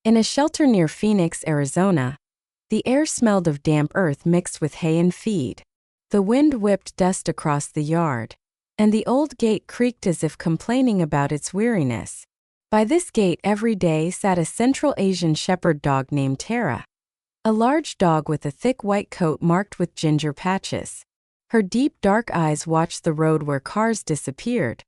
In a shelter near Phoenix, Arizona, the air smelled of damp earth mixed with hay and feed. The wind whipped dust across the yard, and the old gate creaked as if complaining about its weariness. By this gate every day sat a Central Asian shepherd dog named Tara, a large dog with a thick white coat marked with ginger patches. Her deep dark eyes watched the road where cars disappeared,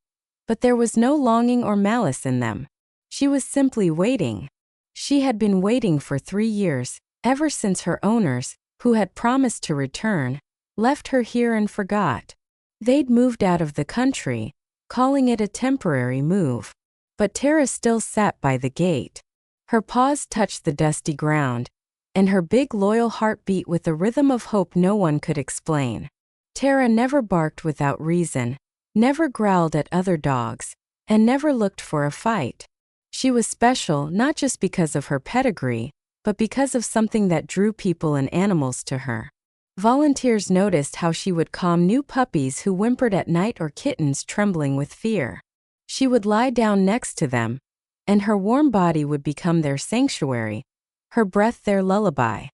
but there was no longing or malice in them. She was simply waiting. She had been waiting for 3 years, ever since her owners, who had promised to return, left her here and forgot. They'd moved out of the country, calling it a temporary move. But Tara still sat by the gate. Her paws touched the dusty ground, and her big loyal heart beat with a rhythm of hope no one could explain. Tara never barked without reason, never growled at other dogs, and never looked for a fight. She was special not just because of her pedigree, but because of something that drew people and animals to her. Volunteers noticed how she would calm new puppies who whimpered at night or kittens trembling with fear. She would lie down next to them, and her warm body would become their sanctuary, her breath their lullaby.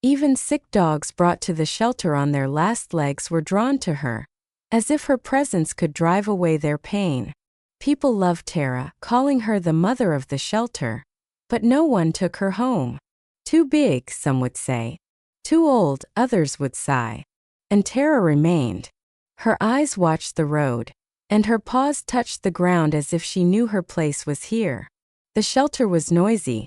Even sick dogs brought to the shelter on their last legs were drawn to her, as if her presence could drive away their pain. People loved Tara, calling her the mother of the shelter, but no one took her home. Too big, some would say. Too old, others would sigh. And Tara remained. Her eyes watched the road, and her paws touched the ground as if she knew her place was here. The shelter was noisy.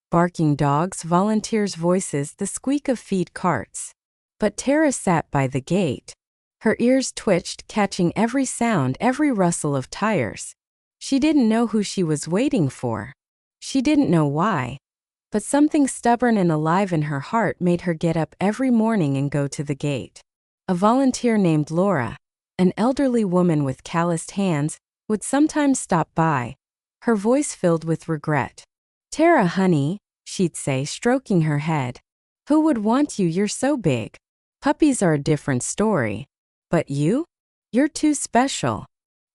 Barking dogs, volunteers' voices, the squeak of feed carts. But Tara sat by the gate. Her ears twitched, catching every sound, every rustle of tires. She didn't know who she was waiting for. She didn't know why. But something stubborn and alive in her heart made her get up every morning and go to the gate. A volunteer named Laura, an elderly woman with calloused hands, would sometimes stop by, her voice filled with regret. "Tara, honey," she'd say, stroking her head. "Who would want you? You're so big. Puppies are a different story. But you? You're too special."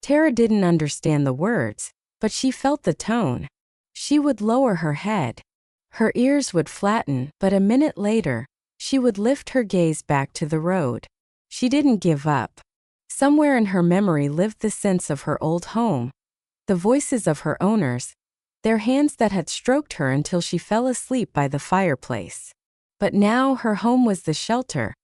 Tara didn't understand the words, but she felt the tone. She would lower her head. Her ears would flatten, but a minute later, she would lift her gaze back to the road. She didn't give up. Somewhere in her memory lived the sense of her old home, the voices of her owners, their hands that had stroked her until she fell asleep by the fireplace. But now her home was the shelter,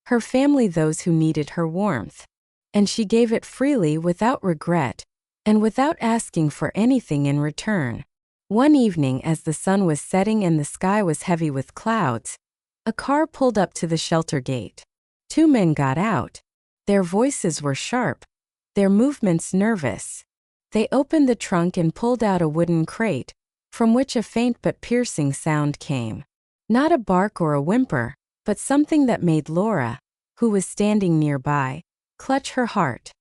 her family those who needed her warmth. And she gave it freely without regret, and without asking for anything in return. One evening as the sun was setting and the sky was heavy with clouds, a car pulled up to the shelter gate. 2 men got out. Their voices were sharp, their movements nervous. They opened the trunk and pulled out a wooden crate, from which a faint but piercing sound came. Not a bark or a whimper, but something that made Laura, who was standing nearby, clutch her heart.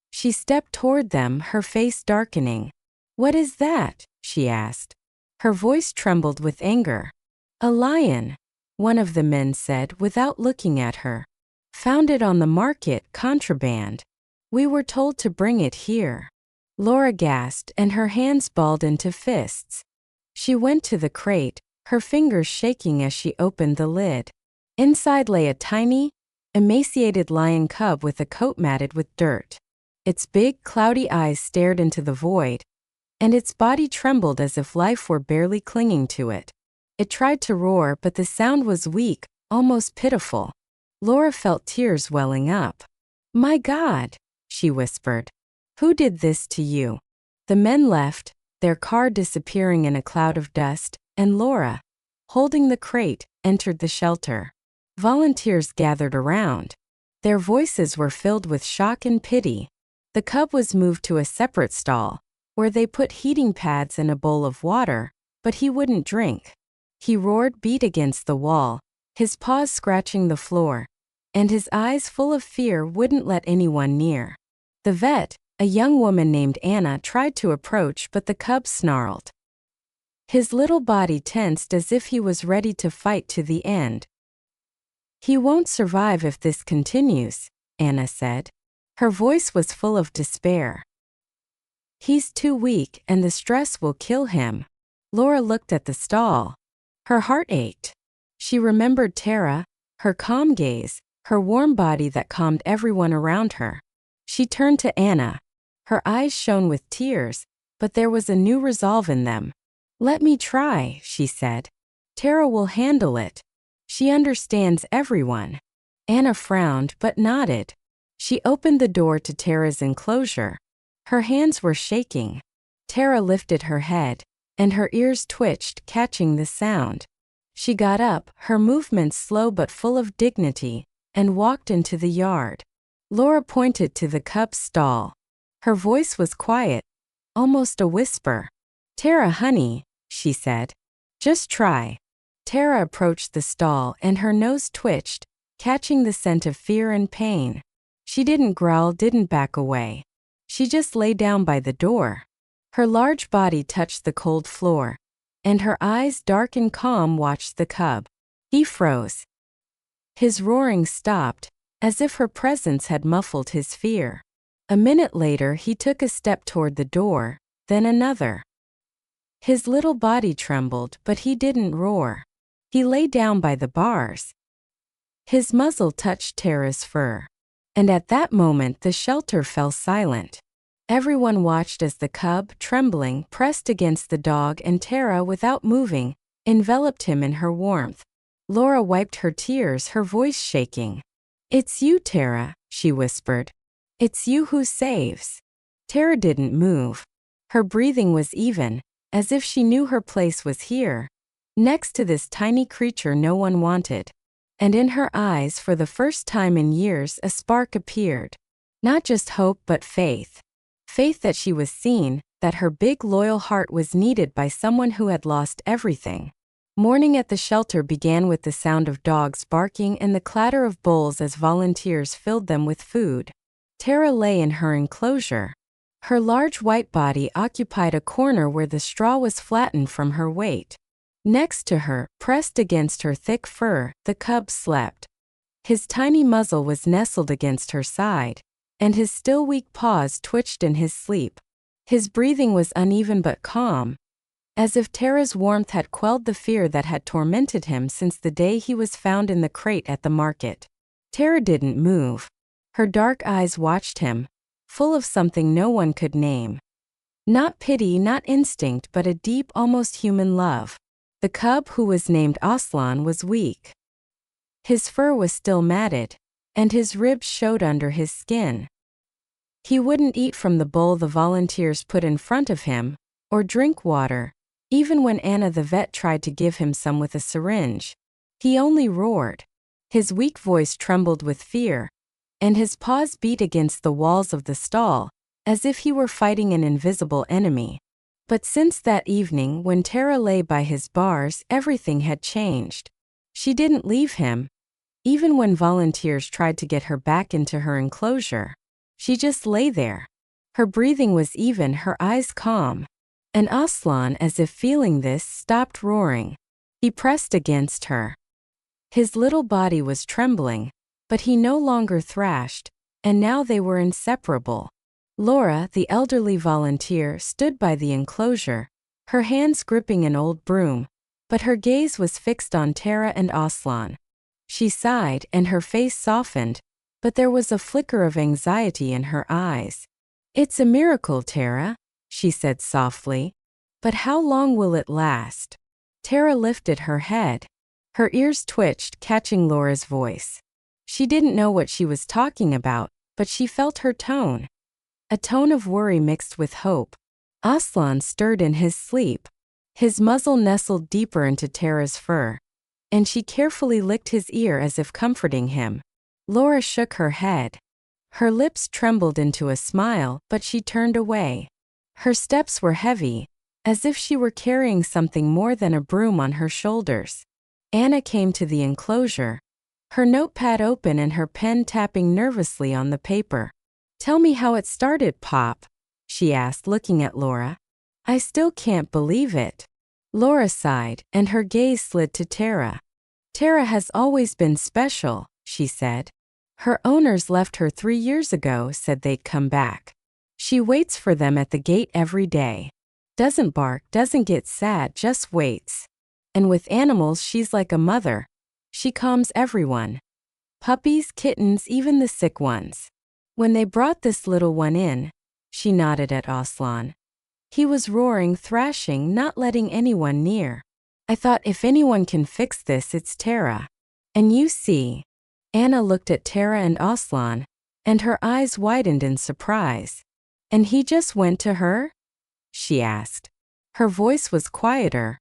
She stepped toward them, her face darkening. "What is that?" she asked. Her voice trembled with anger. "A lion," one of the men said without looking at her. "Found it on the market, contraband. We were told to bring it here." Laura gasped and her hands balled into fists. She went to the crate, her fingers shaking as she opened the lid. Inside lay a tiny, emaciated lion cub with a coat matted with dirt. Its big, cloudy eyes stared into the void, and its body trembled as if life were barely clinging to it. It tried to roar, but the sound was weak, almost pitiful. Laura felt tears welling up. "My God," she whispered. "Who did this to you?" The men left, their car disappearing in a cloud of dust, and Laura, holding the crate, entered the shelter. Volunteers gathered around. Their voices were filled with shock and pity. The cub was moved to a separate stall, where they put heating pads and a bowl of water, but he wouldn't drink. He roared, beat against the wall, his paws scratching the floor, and his eyes full of fear wouldn't let anyone near. The vet, a young woman named Anna, tried to approach, but the cub snarled. His little body tensed as if he was ready to fight to the end. "He won't survive if this continues," Anna said. Her voice was full of despair. "He's too weak and the stress will kill him." Laura looked at the stall. Her heart ached. She remembered Tara, her calm gaze, her warm body that calmed everyone around her. She turned to Anna. Her eyes shone with tears, but there was a new resolve in them. "Let me try," she said. "Tara will handle it. She understands everyone." Anna frowned but nodded. She opened the door to Tara's enclosure. Her hands were shaking. Tara lifted her head, and her ears twitched, catching the sound. She got up, her movements slow but full of dignity, and walked into the yard. Laura pointed to the cub's stall. Her voice was quiet, almost a whisper. "Tara, honey," she said. "Just try." Tara approached the stall and her nose twitched, catching the scent of fear and pain. She didn't growl, didn't back away. She just lay down by the door. Her large body touched the cold floor, and her eyes, dark and calm, watched the cub. He froze. His roaring stopped, as if her presence had muffled his fear. A minute later, he took a step toward the door, then another. His little body trembled, but he didn't roar. He lay down by the bars. His muzzle touched Tara's fur. And at that moment the shelter fell silent. Everyone watched as the cub, trembling, pressed against the dog, and Tara, without moving, enveloped him in her warmth. Laura wiped her tears, her voice shaking. "It's you, Tara," she whispered. "It's you who saves." Tara didn't move. Her breathing was even, as if she knew her place was here, next to this tiny creature no one wanted. And in her eyes, for the first time in years, a spark appeared. Not just hope, but faith. Faith that she was seen, that her big, loyal heart was needed by someone who had lost everything. Morning at the shelter began with the sound of dogs barking and the clatter of bowls as volunteers filled them with food. Tara lay in her enclosure. Her large white body occupied a corner where the straw was flattened from her weight. Next to her, pressed against her thick fur, the cub slept. His tiny muzzle was nestled against her side, and his still weak paws twitched in his sleep. His breathing was uneven but calm, as if Tara's warmth had quelled the fear that had tormented him since the day he was found in the crate at the market. Tara didn't move. Her dark eyes watched him, full of something no one could name. Not pity, not instinct, but a deep, almost human love. The cub, who was named Aslan, was weak. His fur was still matted, and his ribs showed under his skin. He wouldn't eat from the bowl the volunteers put in front of him, or drink water, even when Anna the vet tried to give him some with a syringe. He only roared. His weak voice trembled with fear, and his paws beat against the walls of the stall, as if he were fighting an invisible enemy. But since that evening when Tara lay by his bars, everything had changed. She didn't leave him, even when volunteers tried to get her back into her enclosure. She just lay there. Her breathing was even, her eyes calm. And Aslan, as if feeling this, stopped roaring. He pressed against her. His little body was trembling, but he no longer thrashed, and now they were inseparable. Laura, the elderly volunteer, stood by the enclosure, her hands gripping an old broom, but her gaze was fixed on Tara and Aslan. She sighed and her face softened, but there was a flicker of anxiety in her eyes. "It's a miracle, Tara," she said softly. "But how long will it last?" Tara lifted her head. Her ears twitched, catching Laura's voice. She didn't know what she was talking about, but she felt her tone. A tone of worry mixed with hope. Aslan stirred in his sleep. His muzzle nestled deeper into Tara's fur, and she carefully licked his ear as if comforting him. Laura shook her head. Her lips trembled into a smile, but she turned away. Her steps were heavy, as if she were carrying something more than a broom on her shoulders. Anna came to the enclosure, her notepad open and her pen tapping nervously on the paper. "Tell me how it started, Pop," she asked, looking at Laura. "I still can't believe it." Laura sighed, and her gaze slid to Tara. "Tara has always been special," she said. "Her owners left her 3 years ago, said they'd come back. She waits for them at the gate every day. Doesn't bark, doesn't get sad, just waits. And with animals, she's like a mother. She calms everyone. Puppies, kittens, even the sick ones. When they brought this little one in, she nodded at Aslan. He was roaring, thrashing, not letting anyone near. I thought, if anyone can fix this, it's Tara. And you see. Anna looked at Tara and Aslan, and her eyes widened in surprise. And he just went to her? She asked. Her voice was quieter,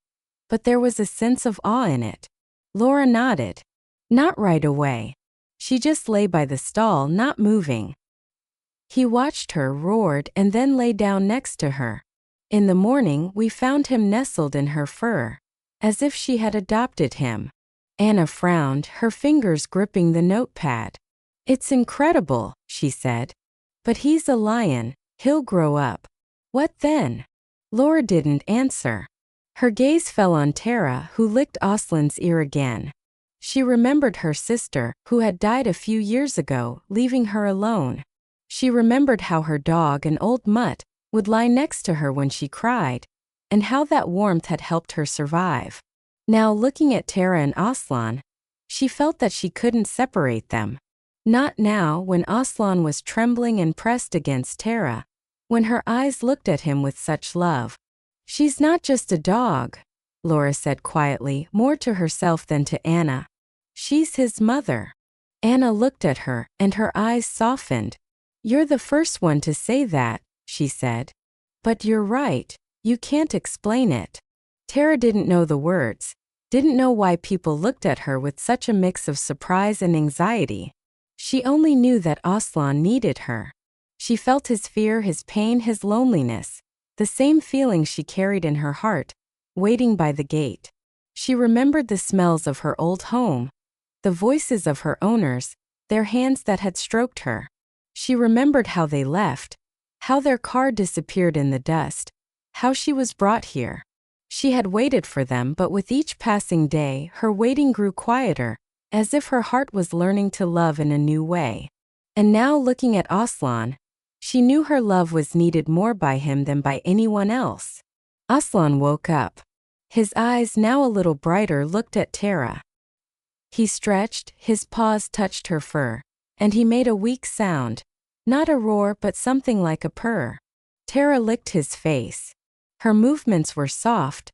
but there was a sense of awe in it. Laura nodded. Not right away. She just lay by the stall, not moving. He watched her, roared, and then lay down next to her. In the morning, we found him nestled in her fur, as if she had adopted him. Anna frowned, her fingers gripping the notepad. It's incredible, she said. But he's a lion, he'll grow up. What then? Laura didn't answer. Her gaze fell on Tara, who licked Aslan's ear again. She remembered her sister, who had died a few years ago, leaving her alone. She remembered how her dog, an old mutt, would lie next to her when she cried, and how that warmth had helped her survive. Now, looking at Tara and Aslan, she felt that she couldn't separate them. Not now, when Aslan was trembling and pressed against Tara, when her eyes looked at him with such love. She's not just a dog, Laura said quietly, more to herself than to Anna. She's his mother. Anna looked at her, and her eyes softened. You're the first one to say that, she said. But you're right, you can't explain it. Tara didn't know the words, didn't know why people looked at her with such a mix of surprise and anxiety. She only knew that Aslan needed her. She felt his fear, his pain, his loneliness, the same feeling she carried in her heart, waiting by the gate. She remembered the smells of her old home, the voices of her owners, their hands that had stroked her. She remembered how they left, how their car disappeared in the dust, how she was brought here. She had waited for them, but with each passing day, her waiting grew quieter, as if her heart was learning to love in a new way. And now, looking at Aslan, she knew her love was needed more by him than by anyone else. Aslan woke up. His eyes, now a little brighter, looked at Tara. He stretched, his paws touched her fur, and he made a weak sound, not a roar but something like a purr. Tara licked his face. Her movements were soft,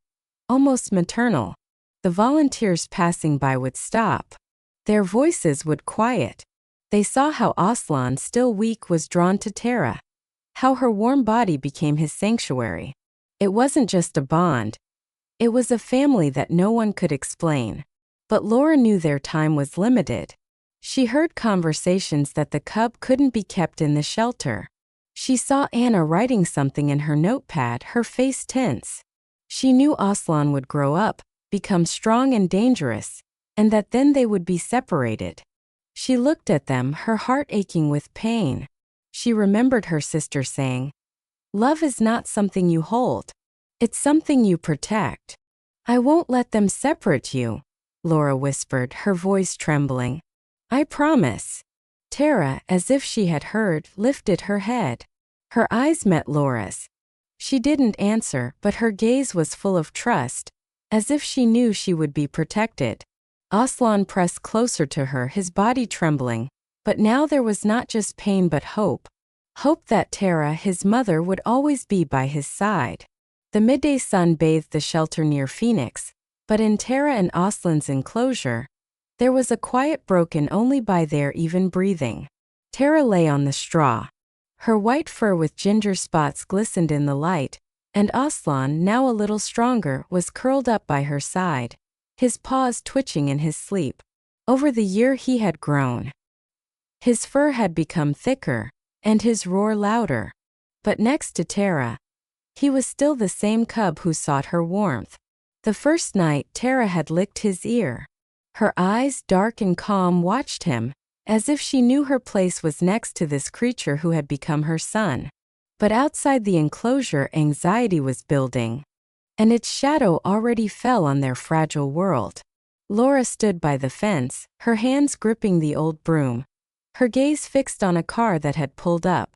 almost maternal. The volunteers passing by would stop. Their voices would quiet. They saw how Aslan, still weak, was drawn to Tara, how her warm body became his sanctuary. It wasn't just a bond. It was a family that no one could explain. But Laura knew their time was limited. She heard conversations that the cub couldn't be kept in the shelter. She saw Anna writing something in her notepad, her face tense. She knew Aslan would grow up, become strong and dangerous, and that then they would be separated. She looked at them, her heart aching with pain. She remembered her sister saying, "Love is not something you hold. It's something you protect." "I won't let them separate you," Laura whispered, her voice trembling. "I promise." Tara, as if she had heard, lifted her head. Her eyes met Laura's. She didn't answer, but her gaze was full of trust, as if she knew she would be protected. Aslan pressed closer to her, his body trembling, but now there was not just pain but hope. Hope that Tara, his mother, would always be by his side. The midday sun bathed the shelter near Phoenix, but in Tara and Aslan's enclosure, there was a quiet broken only by their even breathing. Tara lay on the straw. Her white fur with ginger spots glistened in the light, and Aslan, now a little stronger, was curled up by her side, his paws twitching in his sleep. Over the year he had grown. His fur had become thicker, and his roar louder. But next to Tara, he was still the same cub who sought her warmth. The first night Tara had licked his ear. Her eyes, dark and calm, watched him, as if she knew her place was next to this creature who had become her son. But outside the enclosure, anxiety was building, and its shadow already fell on their fragile world. Laura stood by the fence, her hands gripping the old broom, her gaze fixed on a car that had pulled up.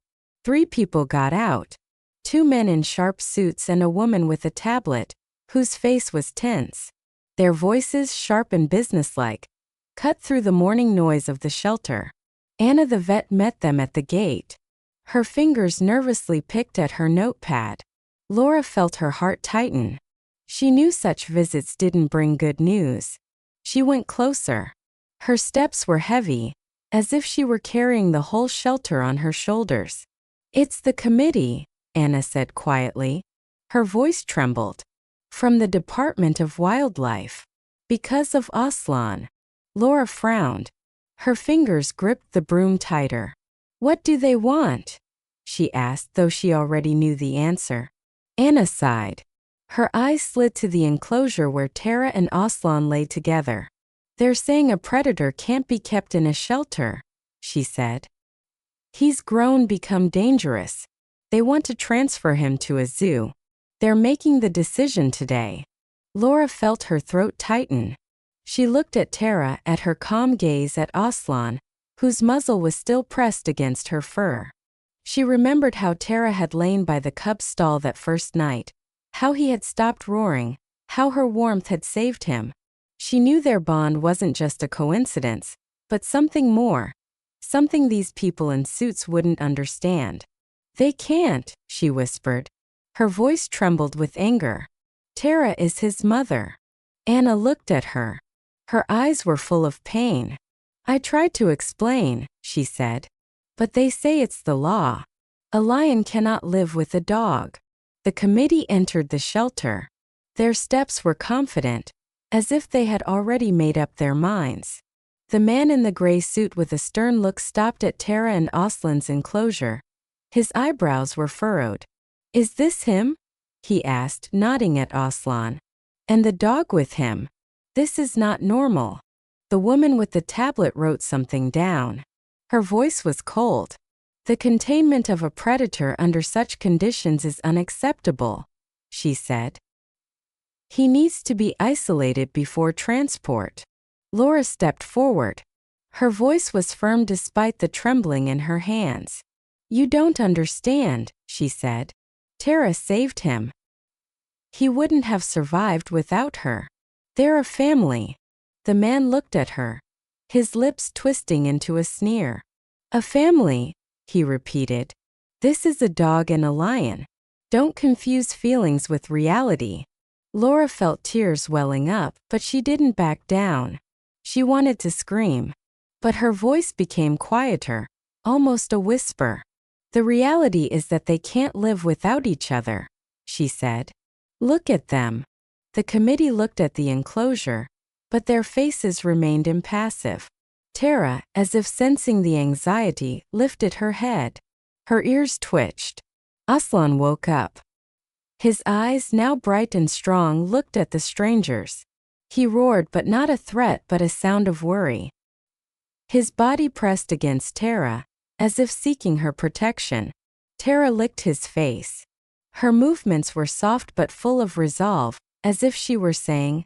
3 people got out. 2 men in sharp suits and a woman with a tablet, whose face was tense. Their voices, sharp and businesslike, cut through the morning noise of the shelter. Anna the vet met them at the gate. Her fingers nervously picked at her notepad. Laura felt her heart tighten. She knew such visits didn't bring good news. She went closer. Her steps were heavy, as if she were carrying the whole shelter on her shoulders. "It's the committee," Anna said quietly. Her voice trembled. "From the Department of Wildlife. Because of Aslan." Laura frowned. Her fingers gripped the broom tighter. "What do they want?" she asked, though she already knew the answer. Anna sighed. Her eyes slid to the enclosure where Tara and Aslan lay together. "They're saying a predator can't be kept in a shelter," she said. "He's grown, become dangerous. They want to transfer him to a zoo. They're making the decision today." Laura felt her throat tighten. She looked at Tara, at her calm gaze, at Aslan, whose muzzle was still pressed against her fur. She remembered how Tara had lain by the cub's stall that first night, how he had stopped roaring, how her warmth had saved him. She knew their bond wasn't just a coincidence, but something more, something these people in suits wouldn't understand. "They can't," she whispered. Her voice trembled with anger. "Tara is his mother." Anna looked at her. Her eyes were full of pain. "I tried to explain," she said. "But they say it's the law. A lion cannot live with a dog." The committee entered the shelter. Their steps were confident, as if they had already made up their minds. The man in the gray suit with a stern look stopped at Tara and Aslan's enclosure. His eyebrows were furrowed. "Is this him?" he asked, nodding at Aslan. "And the dog with him? This is not normal." The woman with the tablet wrote something down. Her voice was cold. "The containment of a predator under such conditions is unacceptable," she said. "He needs to be isolated before transport." Laura stepped forward. Her voice was firm despite the trembling in her hands. "You don't understand," she said. "Tara saved him. He wouldn't have survived without her. They're a family." The man looked at her, his lips twisting into a sneer. "A family," he repeated. "This is a dog and a lion. Don't confuse feelings with reality." Laura felt tears welling up, but she didn't back down. She wanted to scream, but her voice became quieter, almost a whisper. "The reality is that they can't live without each other," she said. "Look at them." The committee looked at the enclosure, but their faces remained impassive. Tara, as if sensing the anxiety, lifted her head. Her ears twitched. Aslan woke up. His eyes, now bright and strong, looked at the strangers. He roared, but not a threat but a sound of worry. His body pressed against Tara, as if seeking her protection. Tara licked his face. Her movements were soft but full of resolve, as if she were saying,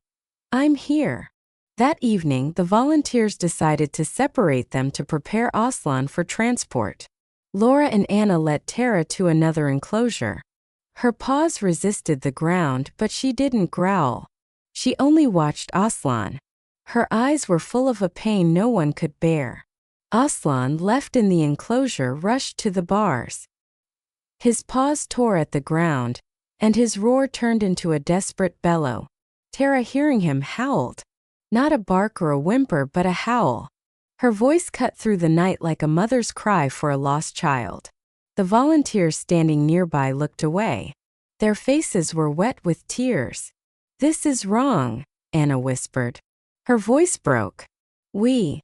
"I'm here." That evening, the volunteers decided to separate them to prepare Aslan for transport. Laura and Anna led Tara to another enclosure. Her paws resisted the ground, but she didn't growl. She only watched Aslan. Her eyes were full of a pain no one could bear. Aslan, left in the enclosure, rushed to the bars. His paws tore at the ground, and his roar turned into a desperate bellow. Tara, hearing him, howled. Not a bark or a whimper, but a howl. Her voice cut through the night like a mother's cry for a lost child. The volunteers standing nearby looked away. Their faces were wet with tears. "This is wrong," Anna whispered. Her voice broke. We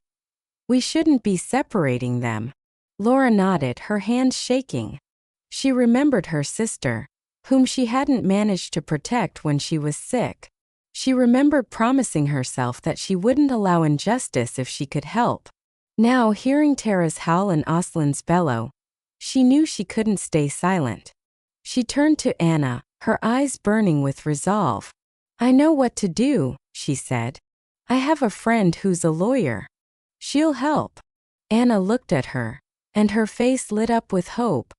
shouldn't be separating them." Laura nodded, her hands shaking. She remembered her sister, whom she hadn't managed to protect when she was sick. She remembered promising herself that she wouldn't allow injustice if she could help. Now, hearing Tara's howl and Aslan's bellow, she knew she couldn't stay silent. She turned to Anna, her eyes burning with resolve. "I know what to do," she said. "I have a friend who's a lawyer. She'll help." Anna looked at her, and her face lit up with hope.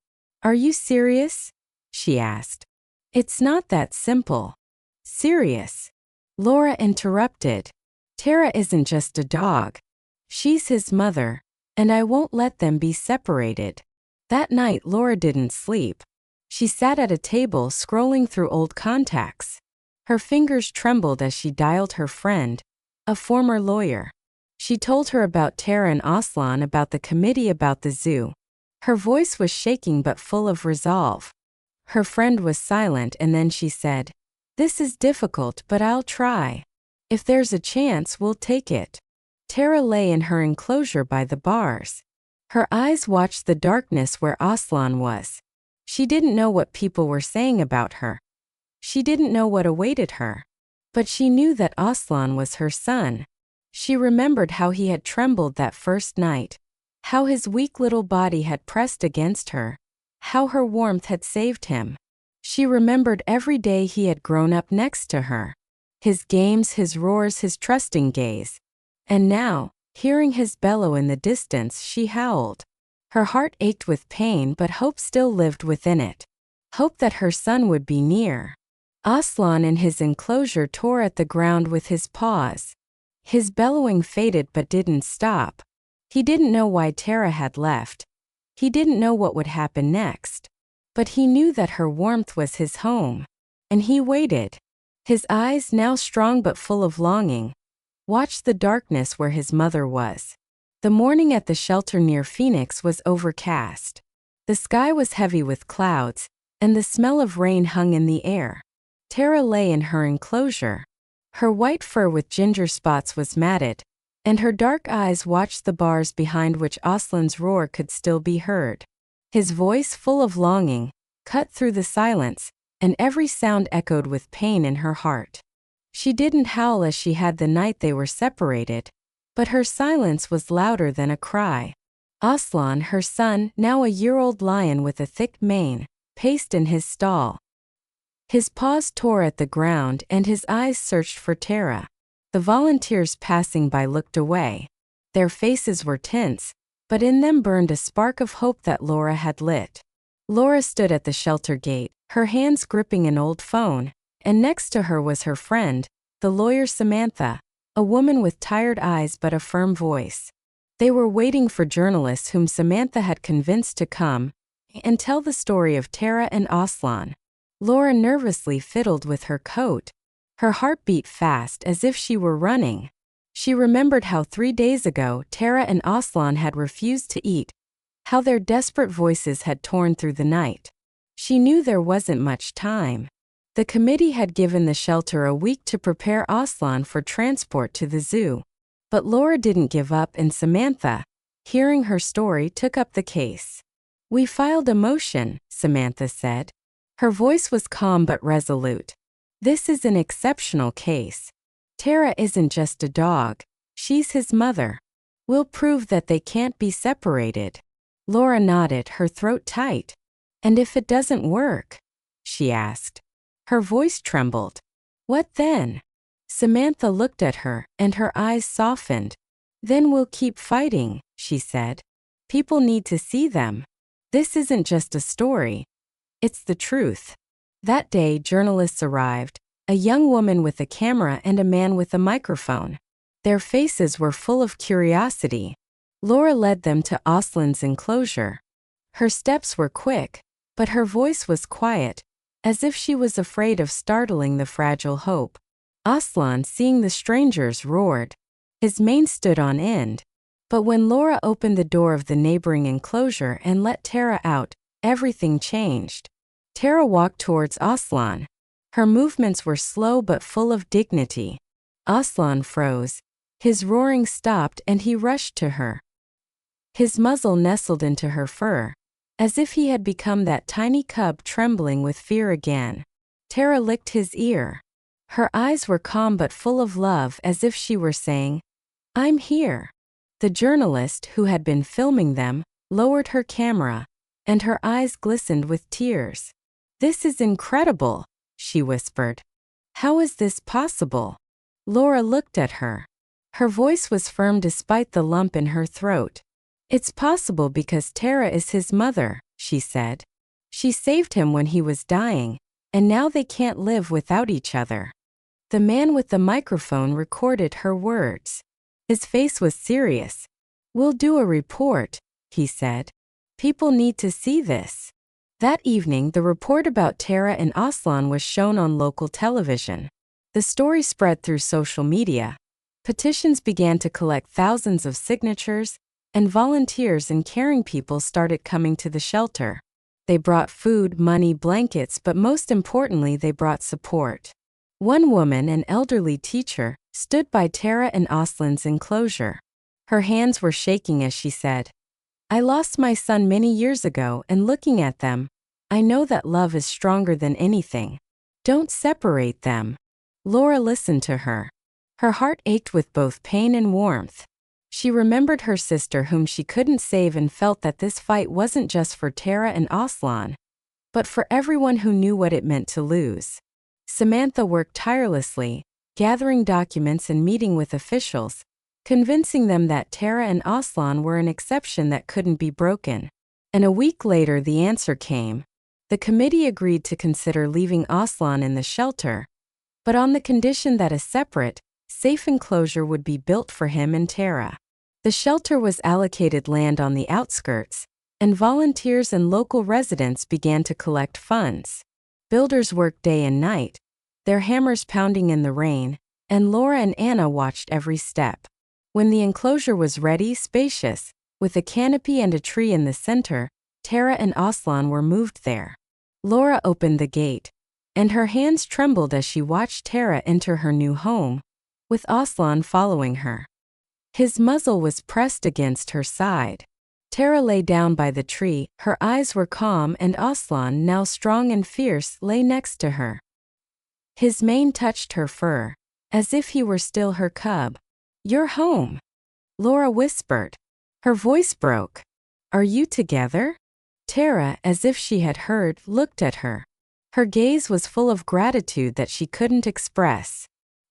"Are you serious?" she asked. "It's not that simple." "Serious?" Laura interrupted. Tara isn't just a dog. She's his mother, and I won't let them be separated. That night Laura didn't sleep. She sat at a table scrolling through old contacts. Her fingers trembled as she dialed her friend, a former lawyer. She told her about Tara and Aslan, about the committee, about the zoo. Her voice was shaking but full of resolve. Her friend was silent, and then she said, "This is difficult, but I'll try. If there's a chance, we'll take it." Tara lay in her enclosure by the bars. Her eyes watched the darkness where Aslan was. She didn't know what people were saying about her. She didn't know what awaited her. But she knew that Aslan was her son. She remembered how he had trembled that first night, how his weak little body had pressed against her, how her warmth had saved him. She remembered every day he had grown up next to her. His games, his roars, his trusting gaze. And now, hearing his bellow in the distance, she howled. Her heart ached with pain, but hope still lived within it. Hope that her son would be near. Aslan in his enclosure tore at the ground with his paws. His bellowing faded but didn't stop. He didn't know why Tara had left. He didn't know what would happen next. But he knew that her warmth was his home. And he waited. His eyes, now strong but full of longing, watched the darkness where his mother was. The morning at the shelter near Phoenix was overcast. The sky was heavy with clouds, and the smell of rain hung in the air. Tara lay in her enclosure. Her white fur with ginger spots was matted, and her dark eyes watched the bars behind which Aslan's roar could still be heard. His voice, full of longing, cut through the silence, and every sound echoed with pain in her heart. She didn't howl as she had the night they were separated, but her silence was louder than a cry. Aslan, her son, now a year-old lion with a thick mane, paced in his stall. His paws tore at the ground and his eyes searched for Tara. The volunteers passing by looked away. Their faces were tense, but in them burned a spark of hope that Laura had lit. Laura stood at the shelter gate, her hands gripping an old phone, and next to her was her friend, the lawyer Samantha, a woman with tired eyes but a firm voice. They were waiting for journalists whom Samantha had convinced to come and tell the story of Tara and Aslan. Laura nervously fiddled with her coat. Her heart beat fast as if she were running. She remembered how 3 days ago Tara and Aslan had refused to eat, how their desperate voices had torn through the night. She knew there wasn't much time. The committee had given the shelter a week to prepare Aslan for transport to the zoo. But Laura didn't give up, and Samantha, hearing her story, took up the case. "We filed a motion," Samantha said. Her voice was calm but resolute. "This is an exceptional case. Tara isn't just a dog. She's his mother. We'll prove that they can't be separated." Laura nodded, her throat tight. "And if it doesn't work?" she asked. Her voice trembled. "What then?" Samantha looked at her, and her eyes softened. "Then we'll keep fighting," she said. "People need to see them. This isn't just a story. It's the truth." That day, journalists arrived, a young woman with a camera and a man with a microphone. Their faces were full of curiosity. Laura led them to Aslan's enclosure. Her steps were quick, but her voice was quiet, as if she was afraid of startling the fragile hope. Aslan, seeing the strangers, roared. His mane stood on end. But when Laura opened the door of the neighboring enclosure and let Tara out, everything changed. Tara walked towards Aslan. Her movements were slow but full of dignity. Aslan froze. His roaring stopped and he rushed to her. His muzzle nestled into her fur, as if he had become that tiny cub trembling with fear again. Tara licked his ear. Her eyes were calm but full of love, as if she were saying, "I'm here." The journalist, who had been filming them, lowered her camera, and her eyes glistened with tears. "This is incredible," she whispered. "How is this possible?" Laura looked at her. Her voice was firm despite the lump in her throat. "It's possible because Tara is his mother," she said. "She saved him when he was dying, and now they can't live without each other." The man with the microphone recorded her words. His face was serious. "We'll do a report," he said. "People need to see this." That evening, the report about Tara and Aslan was shown on local television. The story spread through social media. Petitions began to collect thousands of signatures, and volunteers and caring people started coming to the shelter. They brought food, money, blankets, but most importantly, they brought support. One woman, an elderly teacher, stood by Tara and Aslan's enclosure. Her hands were shaking as she said, "I lost my son many years ago, and looking at them, I know that love is stronger than anything. Don't separate them." Laura listened to her. Her heart ached with both pain and warmth. She remembered her sister whom she couldn't save and felt that this fight wasn't just for Tara and Aslan, but for everyone who knew what it meant to lose. Samantha worked tirelessly, gathering documents and meeting with officials, convincing them that Tara and Aslan were an exception that couldn't be broken. And a week later the answer came. The committee agreed to consider leaving Aslan in the shelter, but on the condition that a separate, safe enclosure would be built for him and Tara. The shelter was allocated land on the outskirts, and volunteers and local residents began to collect funds. Builders worked day and night, their hammers pounding in the rain, and Laura and Anna watched every step. When the enclosure was ready, spacious, with a canopy and a tree in the center, Tara and Aslan were moved there. Laura opened the gate, and her hands trembled as she watched Tara enter her new home, with Aslan following her. His muzzle was pressed against her side. Tara lay down by the tree, her eyes were calm, and Aslan, now strong and fierce, lay next to her. His mane touched her fur, as if he were still her cub. "You're home," Laura whispered. Her voice broke. "Are you together?" Tara, as if she had heard, looked at her. Her gaze was full of gratitude that she couldn't express.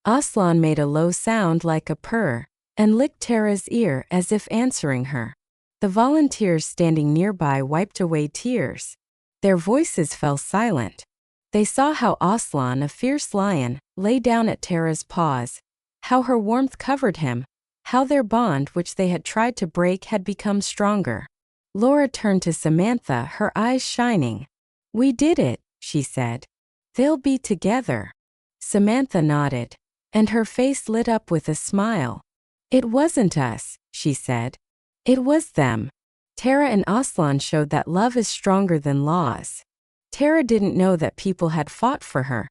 Aslan made a low sound like a purr, and licked Tara's ear as if answering her. The volunteers standing nearby wiped away tears. Their voices fell silent. They saw how Aslan, a fierce lion, lay down at Tara's paws, how her warmth covered him, how their bond, which they had tried to break, had become stronger. Laura turned to Samantha, her eyes shining. "We did it," she said. "They'll be together." Samantha nodded, and her face lit up with a smile. "It wasn't us," she said. "It was them." Tara and Aslan showed that love is stronger than laws. Tara didn't know that people had fought for her.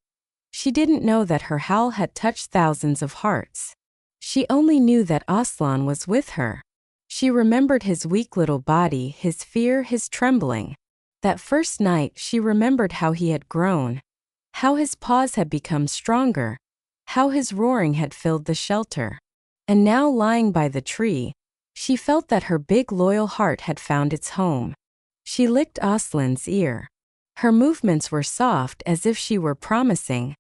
She didn't know that her howl had touched thousands of hearts. She only knew that Aslan was with her. She remembered his weak little body, his fear, his trembling. That first night she remembered how he had grown, how his paws had become stronger, how his roaring had filled the shelter. And now, lying by the tree, she felt that her big loyal heart had found its home. She licked Aslan's ear. Her movements were soft, as if she were promising,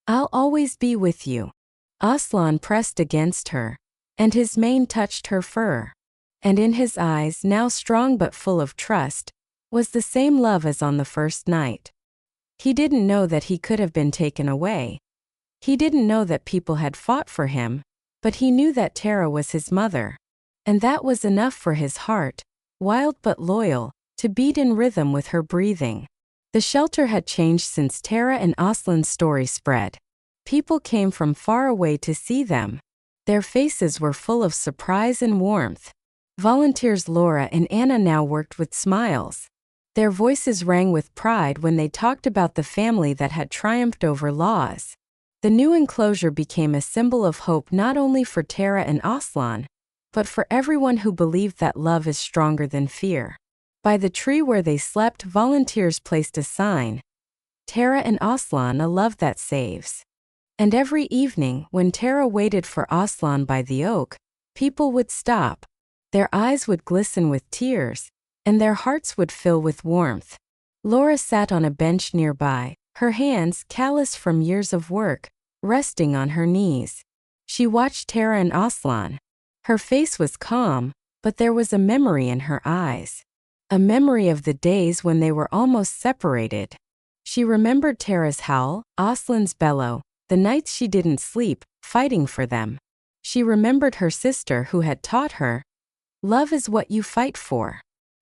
"I'll always be with you." Aslan pressed against her, and his mane touched her fur. And in his eyes, now strong but full of trust, was the same love as on the first night. He didn't know that he could have been taken away. He didn't know that people had fought for him, but he knew that Tara was his mother. And that was enough for his heart, wild but loyal, to beat in rhythm with her breathing. The shelter had changed since Tara and Aslan's story spread. People came from far away to see them. Their faces were full of surprise and warmth. Volunteers Laura and Anna now worked with smiles. Their voices rang with pride when they talked about the family that had triumphed over laws. The new enclosure became a symbol of hope not only for Tara and Aslan, but for everyone who believed that love is stronger than fear. By the tree where they slept, volunteers placed a sign, "Tara and Aslan, a love that saves." And every evening, when Tara waited for Aslan by the oak, people would stop. Their eyes would glisten with tears, and their hearts would fill with warmth. Laura sat on a bench nearby, her hands, callous from years of work, resting on her knees. She watched Tara and Aslan. Her face was calm, but there was a memory in her eyes. A memory of the days when they were almost separated. She remembered Tara's howl, Aslan's bellow, the nights she didn't sleep, fighting for them. She remembered her sister who had taught her, "Love is what you fight for."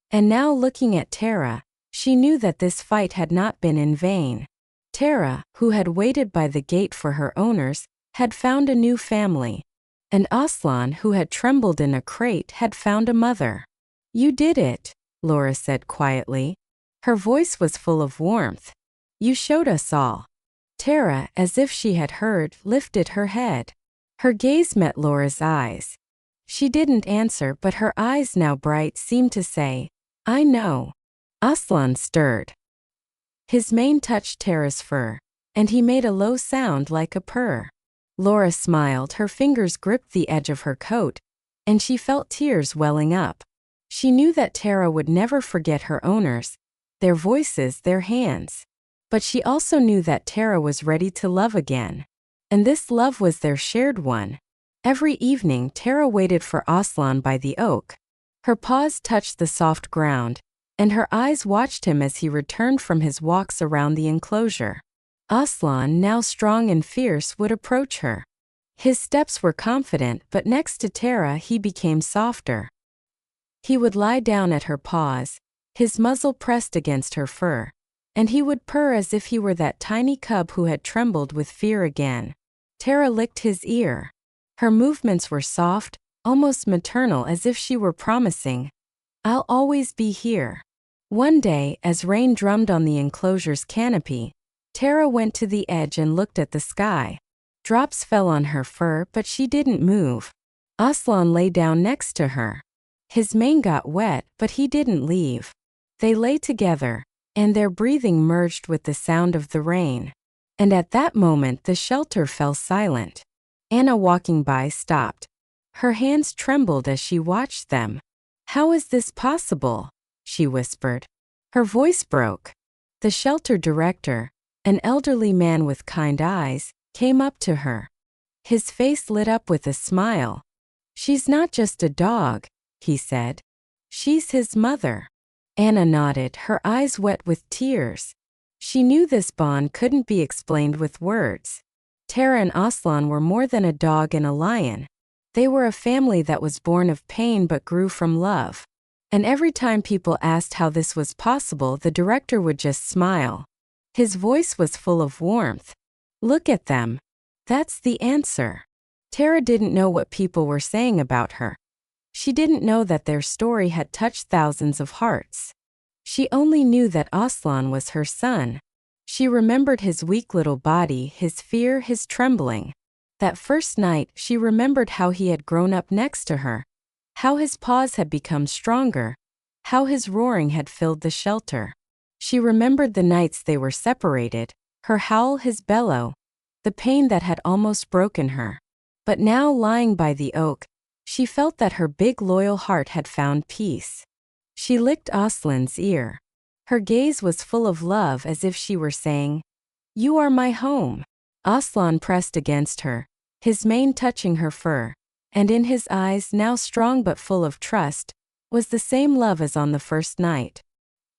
And now looking at Tara, she knew that this fight had not been in vain. Tara, who had waited by the gate for her owners, had found a new family. And Aslan, who had trembled in a crate, had found a mother. "You did it," Laura said quietly. Her voice was full of warmth. "You showed us all." Tara, as if she had heard, lifted her head. Her gaze met Laura's eyes. She didn't answer, but her eyes, now bright, seemed to say, "I know." Aslan stirred. His mane touched Tara's fur, and he made a low sound like a purr. Laura smiled, her fingers gripped the edge of her coat, and she felt tears welling up. She knew that Tara would never forget her owners, their voices, their hands. But she also knew that Tara was ready to love again. And this love was their shared one. Every evening, Tara waited for Aslan by the oak. Her paws touched the soft ground, and her eyes watched him as he returned from his walks around the enclosure. Aslan, now strong and fierce, would approach her. His steps were confident, but next to Tara he became softer. He would lie down at her paws, his muzzle pressed against her fur, and he would purr as if he were that tiny cub who had trembled with fear again. Tara licked his ear. Her movements were soft, almost maternal, as if she were promising, "I'll always be here." One day, as rain drummed on the enclosure's canopy, Tara went to the edge and looked at the sky. Drops fell on her fur, but she didn't move. Aslan lay down next to her. His mane got wet, but he didn't leave. They lay together, and their breathing merged with the sound of the rain. And at that moment the shelter fell silent. Anna, walking by, stopped. Her hands trembled as she watched them. "How is this possible?" she whispered. Her voice broke. The shelter director, an elderly man with kind eyes, came up to her. His face lit up with a smile. "She's not just a dog," he said. "She's his mother." Anna nodded, her eyes wet with tears. She knew this bond couldn't be explained with words. Tara and Aslan were more than a dog and a lion. They were a family that was born of pain but grew from love. And every time people asked how this was possible, the director would just smile. His voice was full of warmth. "Look at them. That's the answer." Tara didn't know what people were saying about her. She didn't know that their story had touched thousands of hearts. She only knew that Aslan was her son. She remembered his weak little body, his fear, his trembling. That first night, she remembered how he had grown up next to her, how his paws had become stronger, how his roaring had filled the shelter. She remembered the nights they were separated, her howl, his bellow, the pain that had almost broken her. But now, lying by the oak, she felt that her big loyal heart had found peace. She licked Aslan's ear. Her gaze was full of love, as if she were saying, "You are my home." Aslan pressed against her, his mane touching her fur, and in his eyes, now strong but full of trust, was the same love as on the first night.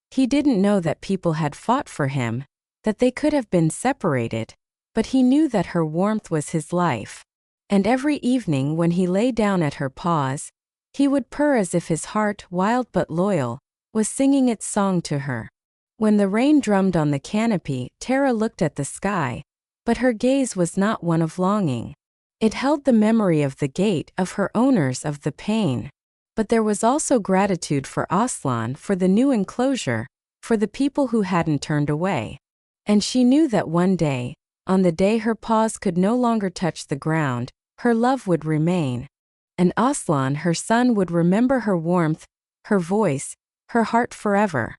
He didn't know that people had fought for him, that they could have been separated, but he knew that her warmth was his life. And every evening when he lay down at her paws, he would purr as if his heart, wild but loyal, was singing its song to her. When the rain drummed on the canopy, Tara looked at the sky, but her gaze was not one of longing. It held the memory of the gate, of her owners, of the pain. But there was also gratitude for Aslan, for the new enclosure, for the people who hadn't turned away. And she knew that one day, on the day her paws could no longer touch the ground, her love would remain. And Aslan, her son, would remember her warmth, her voice, her heart forever.